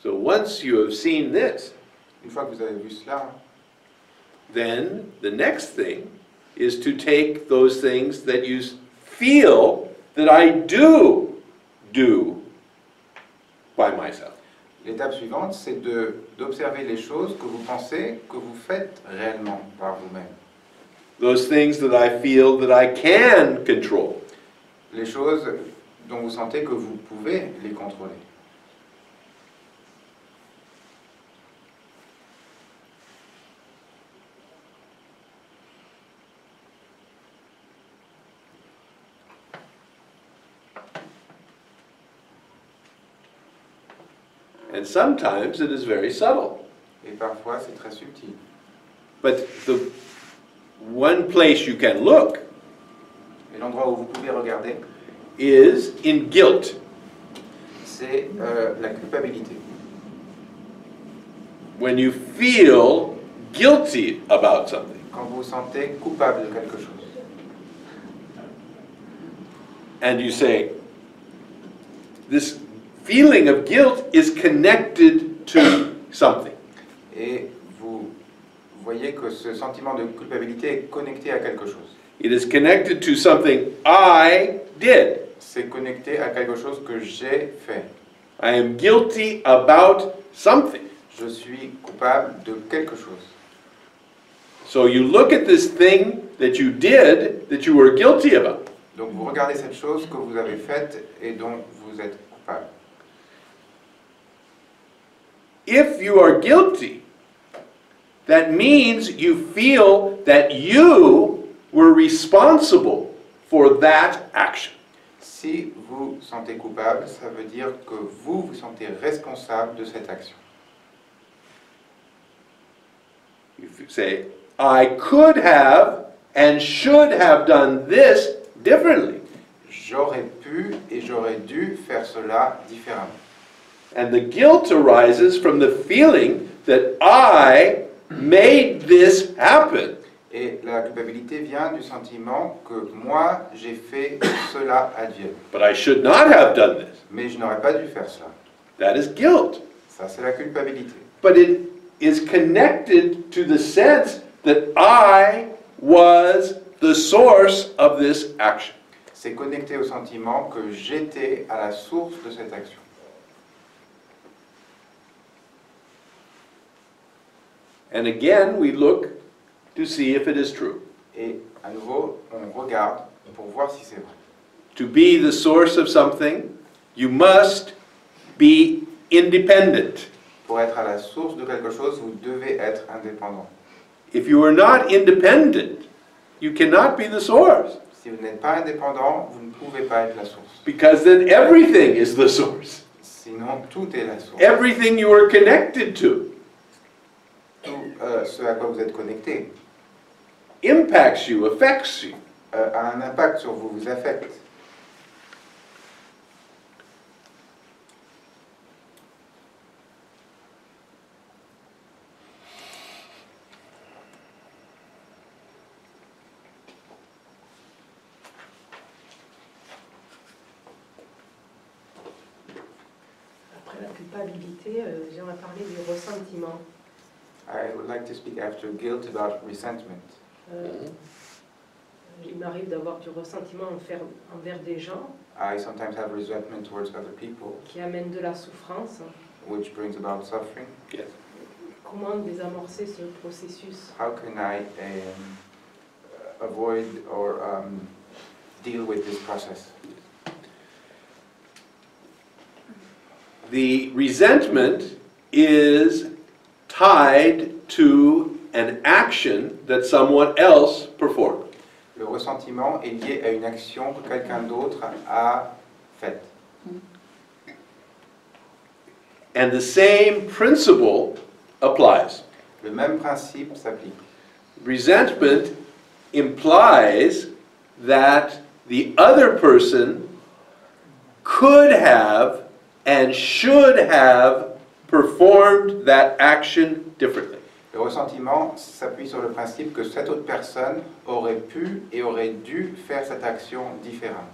So once you have seen this, Une fois que vous avez vu cela, then the next thing is to take those things that you feel that I do by myself. l'étape suivante, c'est d'observer les choses que vous pensez que vous faites réellement par vous-même. Those things that I feel that I can control. Les choses dont vous sentez que vous pouvez les contrôler. And sometimes it is very subtle. Et parfois, c'est très subtil. But the one place you can look Et l'endroit où vous pouvez regarder, is in guilt. c'est la culpabilité. When you feel guilty about something. Quand vous vous sentez coupable de quelque chose. And you say, this feeling of guilt is connected to something. Et vous voyez que ce sentiment de culpabilité est connecté à quelque chose. It is connected to something I did. C'est connecté à quelque chose que j'ai fait. I am guilty about something. Je suis coupable de quelque chose. So you look at this thing that you did that you were guilty about. Donc vous regardez cette chose que vous avez faite et dont vous êtes coupable. If you are guilty, that means you feel that you were responsible for that action. Si vous sentez coupable, ça veut dire que vous vous sentez responsable de cette action. You say, I could have and should have done this differently. J'aurais pu et j'aurais dû faire cela différemment. And the guilt arises from the feeling that I made this happen. Et la culpabilité vient du sentiment que moi, j'ai fait cela advienne. But I should not have done this. Mais je n'aurais pas dû faire cela. That is guilt. Ça, c'est la culpabilité. But it is connected to the sense that I was the source of this action. C'est connecté au sentiment que j'étais à la source de cette action. And again, we look to see if it is true. Et à nouveau, on regarde pour voir si c'est vrai. To be the source of something, you must be independent. Pour être à la source de quelque chose, vous devez être indépendant. If you are not independent, you cannot be the source. Si vous n'êtes pas indépendant, vous ne pouvez pas être la source. Because then everything is the source. Sinon, tout est la source. Everything you are connected to Tout ce à quoi vous êtes connecté impacts you, affects you. a un impact sur vous, vous affecte. Après la culpabilité, j'aimerais parler du ressentiment. I would like to speak after guilt about resentment. Il m'arrive d'avoir du ressentiment envers des gens I sometimes have resentment towards other people, qui amènent de la souffrance. which brings about suffering. Yes. Comment désamorcer ce processus? How can I avoid or deal with this process? The resentment is tied to an action that someone else performed. Le ressentiment est lié à une action que quelqu'un d'autre a faite. And the same principle applies. Le même principe s'applique. Resentment implies that the other person could have and should have performed that action differently. Le ressentiment s'appuie sur le principe que cette autre personne aurait pu et aurait dû faire cette action différemment.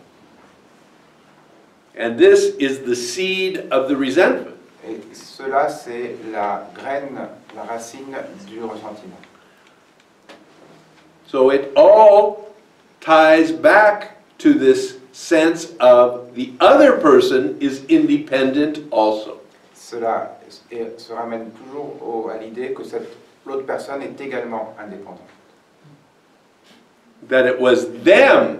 And this is the seed of the resentment. Et cela, c'est la graine, la racine du ressentiment. So it all ties back to this sense of the other person is independent also. Cela se ramène toujours à l'idée que l'autre personne est également indépendante. That it was them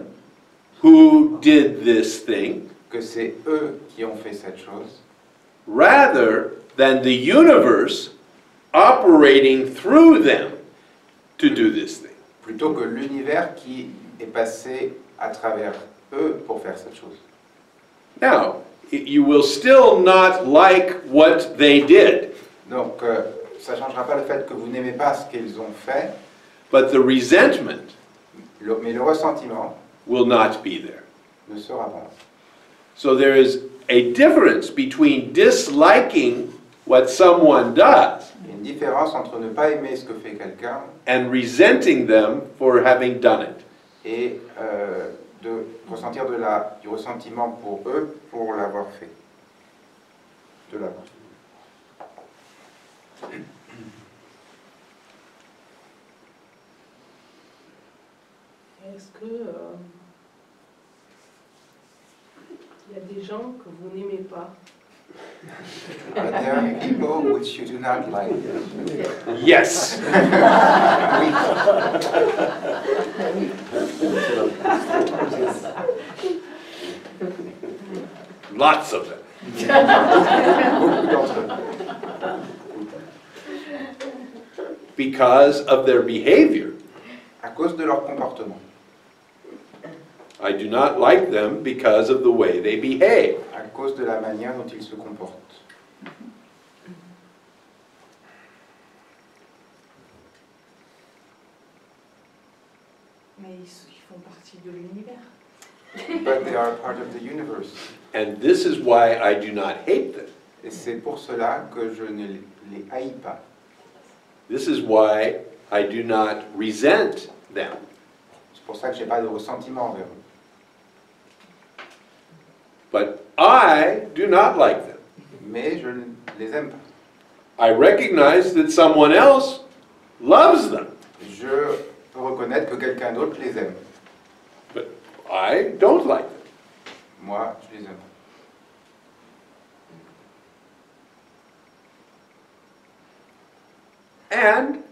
who did this thing, Que c'est eux qui ont fait cette chose, rather than the universe operating through them to do this thing. plutôt que l'univers qui est passé à travers eux pour faire cette chose. Now, you will still not like what they did, Donc, ça ne changera pas le fait que vous n'aimez pas ce qu'ils ont fait, but the resentment mais le ressentiment will not be there. ne sera pas là. So there is a difference between disliking what someone does Il y a une différence entre ne pas aimer ce que fait quelqu'un and resenting them for having done it. et de ressentir du ressentiment pour eux pour l'avoir fait. De l'avoir. Est-ce que il y a des gens que vous n'aimez pas? Are there people which you do not like? Yes. Lots of them. Beaucoup d'entre eux. Because of their behavior. À cause de leur comportement. I do not like them because of the way they behave. À cause de la manière dont ils se comportent. Mais ils font partie de l'univers. But they are part of the universe. And this is why I do not hate them. Et c'est pour cela que je ne les haïs pas. This is why I do not resent them. C'est pour ça que je n'ai pas de ressentiment envers eux. But I do not like them. Mais je ne les aime pas. I recognize that someone else loves them. Je peux reconnaître que quelqu'un d'autre les aime. But I don't like them. Moi, je les aime. And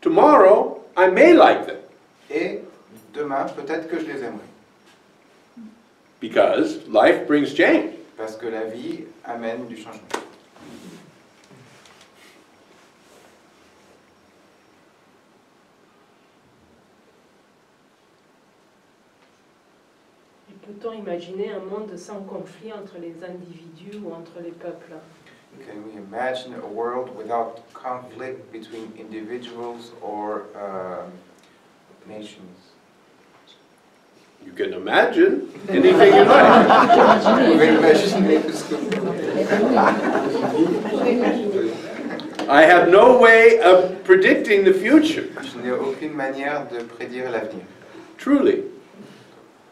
tomorrow I may like them Et demain, peut-être que je les aimerai. because life brings change. Parce que la vie amène du changement. Et peut-on imaginer un monde sans conflit entre les individus ou entre les peuples? Can we imagine a world without conflict between individuals or nations? You can imagine anything you like. Vous pouvez imaginer ce que I have no way of predicting the future, Je n'ai aucune manière de prédire l'avenir. truly.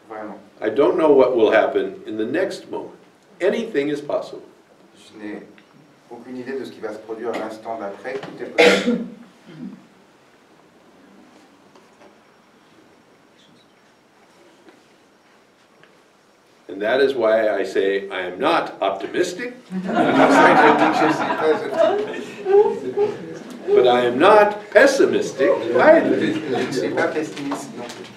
Vraiment. I don't know what will happen in the next moment. Anything is possible. Je n'ai aucune idée de ce qui va se produire à l'instant d'après. Tout est possible. And that is why I say I am not optimistic, C'est pour ça que je dis que je ne suis pas optimiste. but I am not pessimistic either. Je ne suis pas pessimiste non plus.